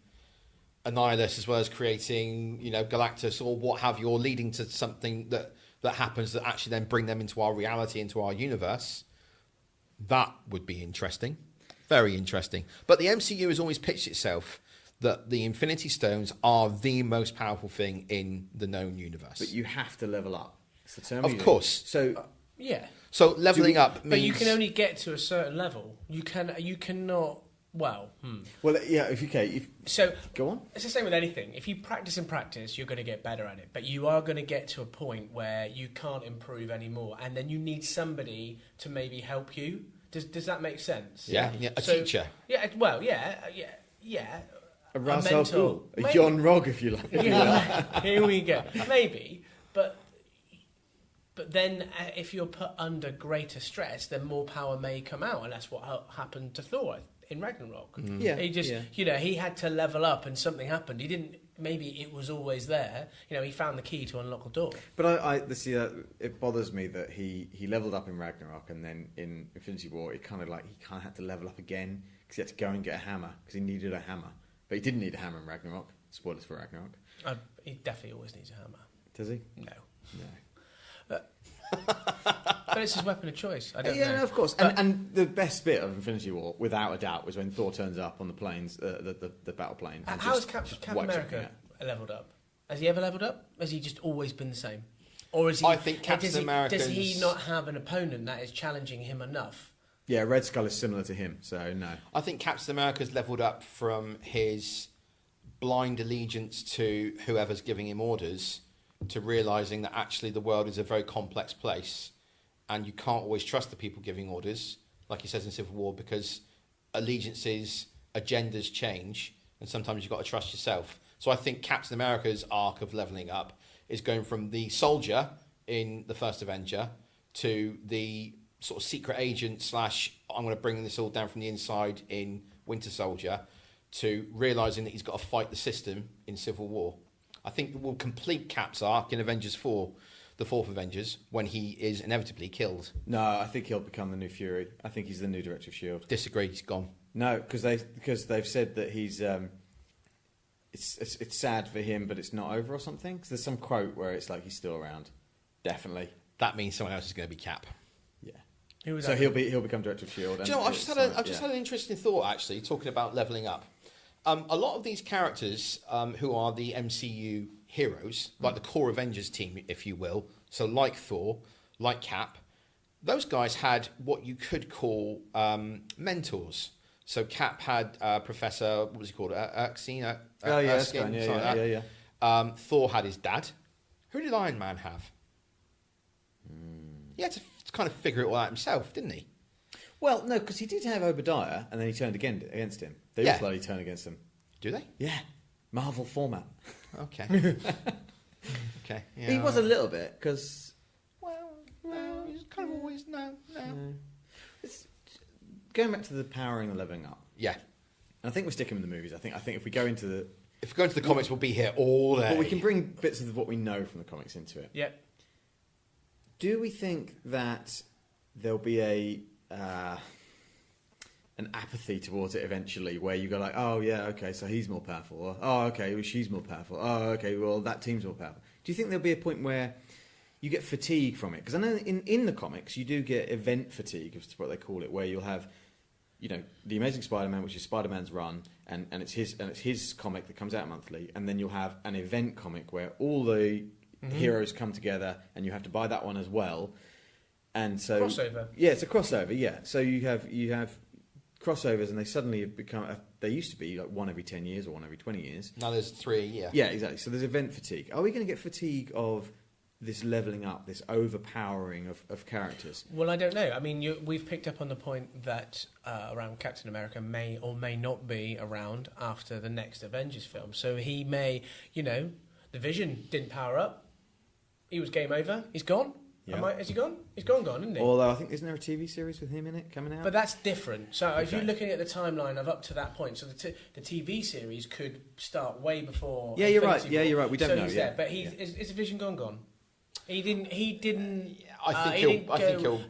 Annihilus, as well as creating, Galactus or what have you, or leading to something that happens that actually then bring them into our reality, into our universe, that would be interesting. Very interesting. But the MCU has always pitched itself that the Infinity Stones are the most powerful thing in the known universe. But you have to level up. Of course. So yeah. So leveling up means... But you can only get to a certain level. You cannot... Well, Well, yeah, So go on. It's the same with anything. If you practice, you're going to get better at it. But you are going to get to a point where you can't improve anymore, and then you need somebody to maybe help you. Does that make sense? Yeah, a teacher. Yeah, well, yeah. A Ra's al Ghul, a maybe. John Rogg, if you like. Yeah, here we go. Maybe, but then if you're put under greater stress, then more power may come out, and that's what happened to Thor in Ragnarok. Yeah, he just, he had to level up, and something happened. He didn't. Maybe it was always there. He found the key to unlock the door. But it bothers me that he leveled up in Ragnarok, and then in Infinity War, he kind of had to level up again because he had to go and get a hammer because he needed a hammer. But he didn't need a hammer in Ragnarok. Spoilers for Ragnarok. He definitely always needs a hammer. Does he? No. But it's his weapon of choice. I don't know. Yeah, no, of course. And the best bit of Infinity War, without a doubt, was when Thor turns up on the planes, the battle plane. How has Captain America leveled up? Has he ever leveled up? Has he just always been the same? Or is he? I think Captain America. Does he not have an opponent that is challenging him enough? Yeah, Red Skull is similar to him, so no. I think Captain America's leveled up from his blind allegiance to whoever's giving him orders to realising that actually the world is a very complex place and you can't always trust the people giving orders, like he says in Civil War, because allegiances, agendas change, and sometimes you've got to trust yourself. So I think Captain America's arc of levelling up is going from the soldier in the first Avenger to the sort of secret agent / I'm going to bring this all down from the inside in Winter Soldier, to realising that he's got to fight the system in Civil War. I think we'll complete Cap's arc in Avengers 4, the fourth Avengers, when he is inevitably killed. No, I think he'll become the new Fury. I think he's the new Director of S.H.I.E.L.D. Disagree, he's gone. No, because they've said that he's... It's sad for him, but it's not over or something. Because there's some quote where it's like he's still around. Definitely. That means someone else is going to be Cap. Yeah. So he'll become Director of S.H.I.E.L.D. Do you know what? I've just had an interesting thought, actually, talking about levelling up. A lot of these characters who are the MCU heroes, like the core Avengers team, if you will, so like Thor, like Cap, those guys had what you could call mentors. So Cap had Professor, what was he called? Erskine? Yeah. Thor had his dad. Who did Iron Man have? He had to kind of figure it all out himself, didn't he? Well, no, because he did have Obadiah, and then he turned against him. They all bloody turn against him. Do they? Yeah. Marvel format. Okay. Okay. Yeah, he was a little bit, because... Well, no, he's kind of always... No. It's, going back to the powering and leveling up. Yeah. And I think we're sticking with the movies. I think if we go into the... If we go into the comics, we'll be here all day. Well, we can bring bits of what we know from the comics into it. Yep. Do we think that there'll be an apathy towards it eventually, where you go like, oh yeah, okay, so he's more powerful, or oh okay, well, she's more powerful, oh okay, well that team's more powerful? Do you think there'll be a point where you get fatigue from it? Because I know in the comics you do get event fatigue, is what they call it, where you'll have the Amazing Spider-Man, which is Spider-Man's run, and it's his comic that comes out monthly, and then you'll have an event comic where all the heroes come together, and you have to buy that one as well. And so crossover. Yeah, it's a crossover. Yeah, so you have crossovers, and they suddenly have become. They used to be like one every 10 years or one every 20 years. Now there's 3 a year. Yeah, exactly. So there's event fatigue. Are we going to get fatigue of this leveling up, this overpowering of characters? Well, I don't know. I mean, we've picked up on the point that around Captain America may or may not be around after the next Avengers film. So he may, the Vision didn't power up. He was game over. He's gone. Yeah. Is he gone? He's gone, isn't he? Although I think isn't there a TV series with him in it coming out? But that's different. So if you're looking at the timeline of up to that point, so the TV series could start way before. Yeah, you're Infinity right. Yeah, War. you're right. We don't know. He's there, but is Vision gone? He didn't. I think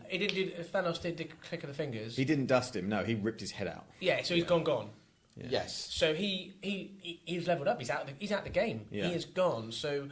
He didn't do. Thanos did the click of the fingers. He didn't dust him. No, he ripped his head out. Yeah, so he's gone. Yeah. Yes. So he's leveled up. He's out the game. Yeah. He is gone. So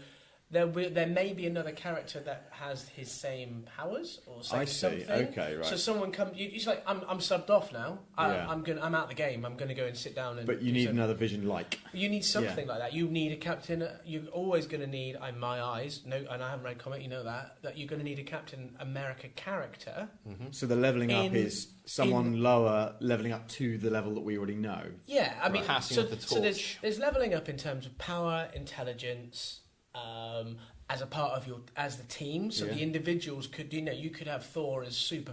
there may be another character that has his same powers or something. Okay, right. So someone comes. He's like, I'm subbed off now. I'm out the game. I'm going to go and sit down and. But you need another Vision like. You need something like that. You need a captain. You're always going to need, in my eyes, and I haven't read comic, that you're going to need a Captain America character. Mm-hmm. So the leveling up is someone lower leveling up to the level that we already know. Yeah, I mean, passing of the torch. So there's leveling up in terms of power, intelligence. As a part of as the team, so the individuals could, you could have Thor as super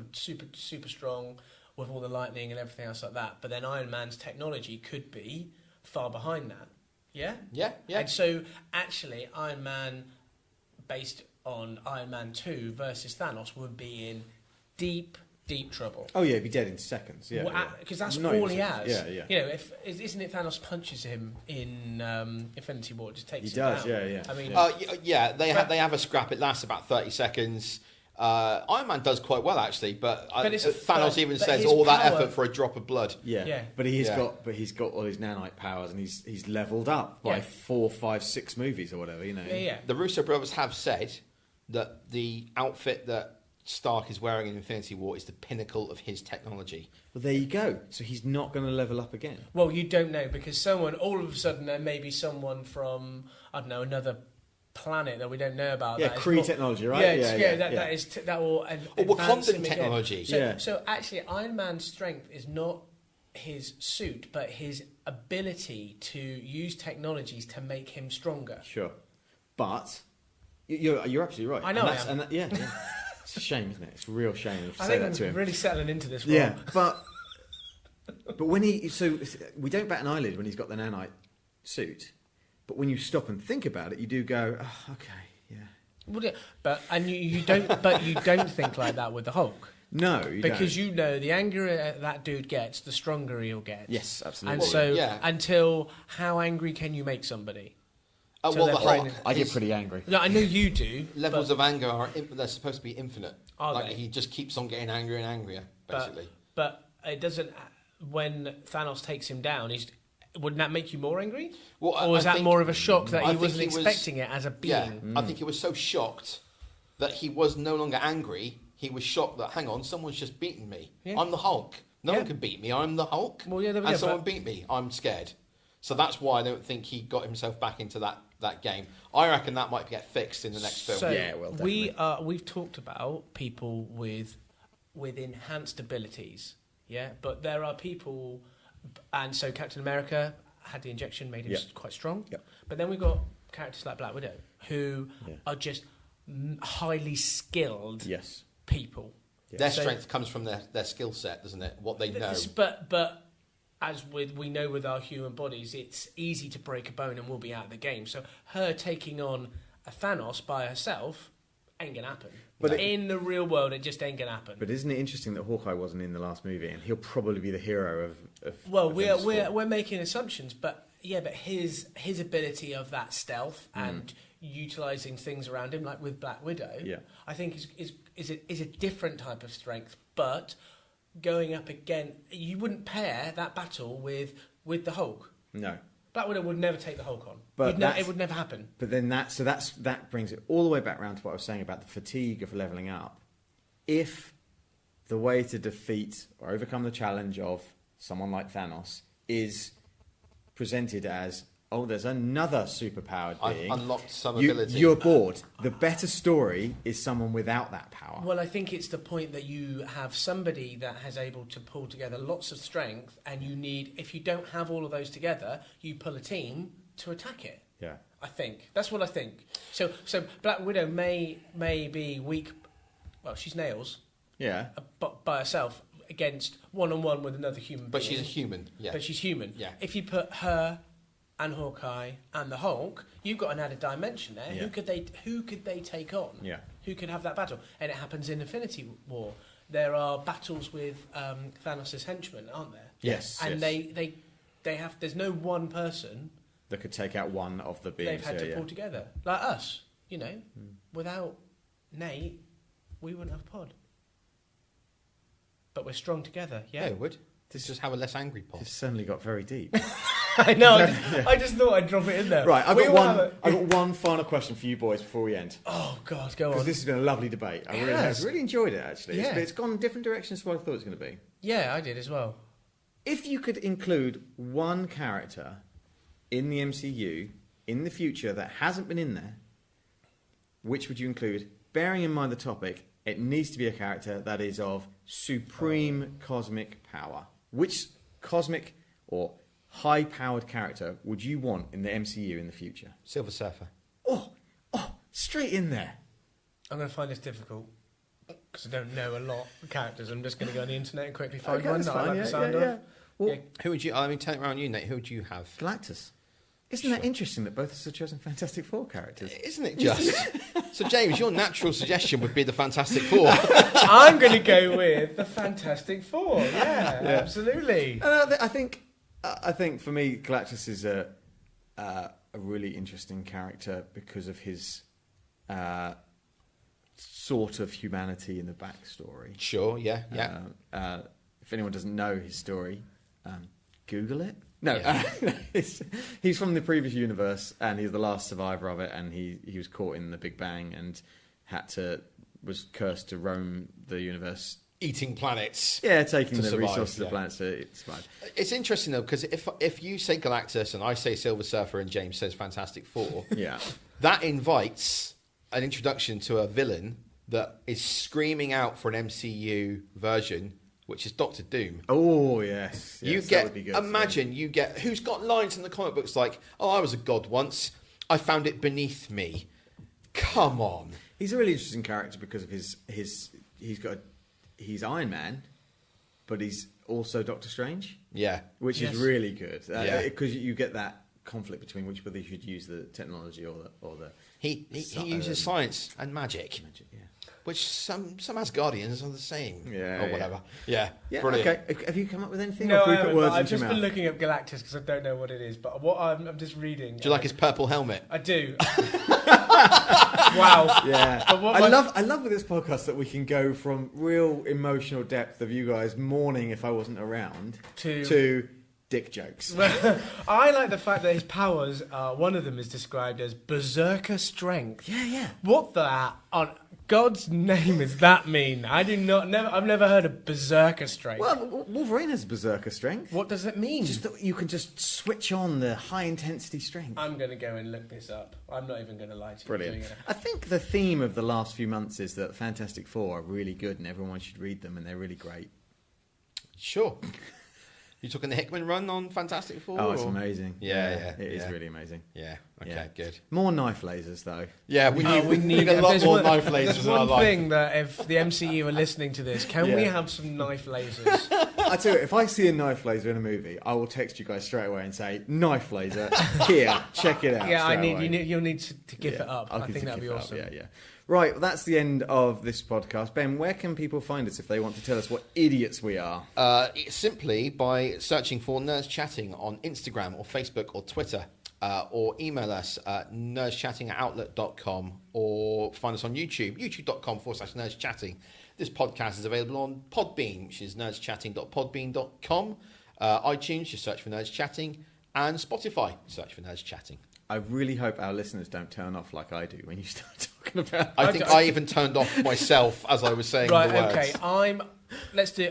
strong with all the lightning and everything else like that, but then Iron Man's technology could be far behind that. Yeah. And so actually, Iron Man, based on Iron Man 2 versus Thanos, would be in deep trouble. Oh yeah, he'd be dead in seconds. Yeah, because that's Not all even he has. Yeah. Isn't it Thanos punches him in Infinity War? Just takes he him does. down. Yeah. I mean, they have a scrap. It lasts about 30 seconds. Iron Man does quite well actually, but Thanos even says all that effort for a drop of blood. Yeah. But he's got all his nanite powers, and he's leveled up by 4, 5, 6 movies or whatever. Yeah. The Russo brothers have said that the outfit that Stark is wearing in Infinity War is the pinnacle of his technology. Well, there you go. So he's not going to level up again. Well, you don't know, because all of a sudden there may be someone from, I don't know, another planet that we don't know about. Yeah, Kree technology, right? That will Wakandan technology. So actually, Iron Man's strength is not his suit, but his ability to use technologies to make him stronger. Sure, but you're absolutely right. I know. Yeah. It's a shame, isn't it? It's a real shame to I say think that to him. I'm really settling into this role. Yeah, but when we don't bat an eyelid when he's got the nanite suit, but when you stop and think about it, you do go, oh, okay, yeah. Well, yeah, you don't think like that with the Hulk. No, because the angrier that dude gets, the stronger he'll get. Yes, absolutely. And so until how angry can you make somebody? The Hulk, I get pretty angry. No, I know you do. Levels of anger they're supposed to be infinite. Are they? He just keeps on getting angrier and angrier, basically. But it doesn't. When Thanos takes him down, wouldn't that make you more angry? Well, or was that more of a shock that he wasn't expecting it as a being? Yeah, I think he was so shocked that he was no longer angry. He was shocked that, hang on, someone's just beaten me. Yeah. I'm the Hulk. No one can beat me. I'm the Hulk. Well, and someone beat me. I'm scared. So that's why I don't think he got himself back into that game. I reckon that might get fixed in the next film. So definitely. We've talked about people with enhanced abilities, but there are people, and so Captain America had the injection, made him quite strong. Yep. But then we've got characters like Black Widow who are just highly skilled people. Yeah. Their strength comes from their skill set, doesn't it? What they know. But as we know with our human bodies, it's easy to break a bone and we'll be out of the game. So her taking on a Thanos by herself ain't gonna happen. But in the real world, it just ain't gonna happen. But isn't it interesting that Hawkeye wasn't in the last movie, and he'll probably be the hero of well, we're making assumptions, but his ability of that stealth and utilizing things around him, like with Black Widow, I think is a different type of strength, but. Going up again, you wouldn't pair that battle with the Hulk. No, Black Widow would never take the Hulk on. But it would never happen. But then that brings it all the way back around to what I was saying about the fatigue of leveling up. If the way to defeat or overcome the challenge of someone like Thanos is presented as, oh, there's another superpowered being. I've unlocked some ability. You're bored. The better story is someone without that power. Well, I think it's the point that you have somebody that has able to pull together lots of strength, and you need, if you don't have all of those together, you pull a team to attack it. Yeah. I think. That's what I think. So Black Widow may be weak. Well, she's nails. Yeah. But by herself against one-on-one with another human being. But she's a human. Yeah. But she's human. Yeah. If you put her and Hawkeye and the Hulk, you've got an added dimension there. Yeah. Who could they take on? Yeah. Who could have that battle? And it happens in Infinity War. There are battles with Thanos' henchmen, aren't there? Yes. And yes. they have. There's no one person that could take out one of the beings. they've had to pull together, like us. You know, without Nate, we wouldn't have a pod. But we're strong together. Yeah, it would. This is have a less angry pod. This suddenly got very deep. I know. I just thought I'd drop it in there. Right, I've got one final question for you boys before we end. Oh God, go on. Because this has been a lovely debate. I really enjoyed it, actually. Yeah. It's gone different directions to what I thought it was going to be. Yeah, I did as well. If you could include one character in the MCU in the future that hasn't been in there, which would you include? Bearing in mind the topic, it needs to be a character that is of supreme cosmic power. Which cosmic or high-powered character would you want in the MCU in the future? Silver Surfer. Oh, straight in there. I'm going to find this difficult because I don't know a lot of characters. I'm just going to go on the internet and quickly find one that I like the sound of. Well, Who would you? I mean, turn it around you, Nate. Who would you have? Galactus. Isn't that interesting that both of us have chosen Fantastic Four characters? Isn't it just? So, James, your natural suggestion would be the Fantastic Four. I'm going to go with the Fantastic Four. Yeah, absolutely. I think for me, Galactus is a really interesting character because of his sort of humanity in the backstory. Sure. Yeah. If anyone doesn't know his story, Google it. No, Yeah. He's from the previous universe, and he's the last survivor of it. And he was caught in the Big Bang and was cursed to roam the universe, Eating planets. Yeah, taking the survive, resources of planets to survive. It's interesting though, because if you say Galactus and I say Silver Surfer and James says Fantastic Four, Yeah, that invites an introduction to a villain that is screaming out for an MCU version, which is Doctor Doom. Oh yes, You that get would be good, imagine you get who's got lines in the comic books like, "Oh, I was a god once. I found it beneath me." Come on. He's a really interesting character because of he's Iron Man, but he's also Doctor Strange. Yeah. Which Yes. is really good. Yeah. Because you get that conflict between which whether you should use the technology or the He uses science and magic. yeah. Which some Asgardians are the same. Yeah, Or whatever. Yeah. Yeah, Brilliant. okay. Have you come up with anything? No, or have I we put haven't, words but I've into your just been mouth? looking up Galactus because I don't know what it is. But what I'm just reading. Do you like his purple helmet? I do. Wow. Yeah, But what I my- love with this podcast that we can go from real emotional depth of you guys mourning if I wasn't around to dick jokes. I like the fact that his powers, one of them is described as berserker strength. Yeah. What the on God's name does that mean? I've never heard of berserker strength. Well, Wolverine has berserker strength. What does it mean? Just that you can just switch on the high intensity strength. I'm going to go and look this up. I'm not even going to lie to you. Brilliant. Doing it. I think the theme of the last few months is that Fantastic Four are really good and everyone should read them and they're really great. Sure. You talking the Hickman run on Fantastic Four? Oh, it's amazing. Yeah. It is really amazing. Yeah. Okay, Yeah. good. More knife lasers, though. Yeah, we need if a lot there's more one- knife lasers There's in our one life. thing that if the MCU are listening to this, can we Yeah. have some knife lasers? I tell you, if I see a knife laser in a movie, I will text you guys straight away and say, "Knife laser, here, check it out." Yeah, straight away. you'll need to give it up. I'll I give think you that'd be give it up, awesome. Yeah. Right, well, that's the end of this podcast. Ben, where can people find us if they want to tell us what idiots we are? Simply by searching for Nerdschatting on Instagram or Facebook or Twitter, or email us at nerdschatting@outlook.com, or find us on YouTube, youtube.com/nerdschatting. This podcast is available on Podbean, which is nerdschatting.podbean.com. iTunes, just search for Nerdschatting, and Spotify, search for Nerdschatting. I really hope our listeners don't turn off like I do when you start talking about. I think I even turned off myself as I was saying Right, the words. okay.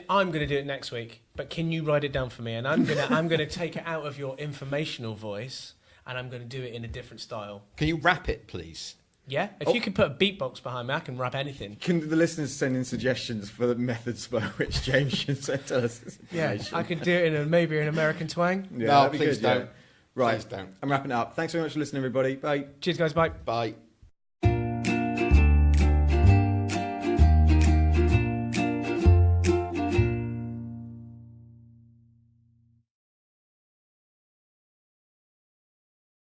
I'm going to do it next week, but can you write it down for me? And I'm gonna take it out of your informational voice, and I'm going to do it in a different style. Can you rap it, please? Yeah, if you could put a beatbox behind me, I can rap anything. Can the listeners send in suggestions for the methods by which James should tell us this information? Yeah, I could do it in maybe an American twang. Yeah, no, please don't. Right, Please don't. I'm wrapping it up. Thanks very much for listening, everybody. Bye. Cheers, guys. Bye. Bye.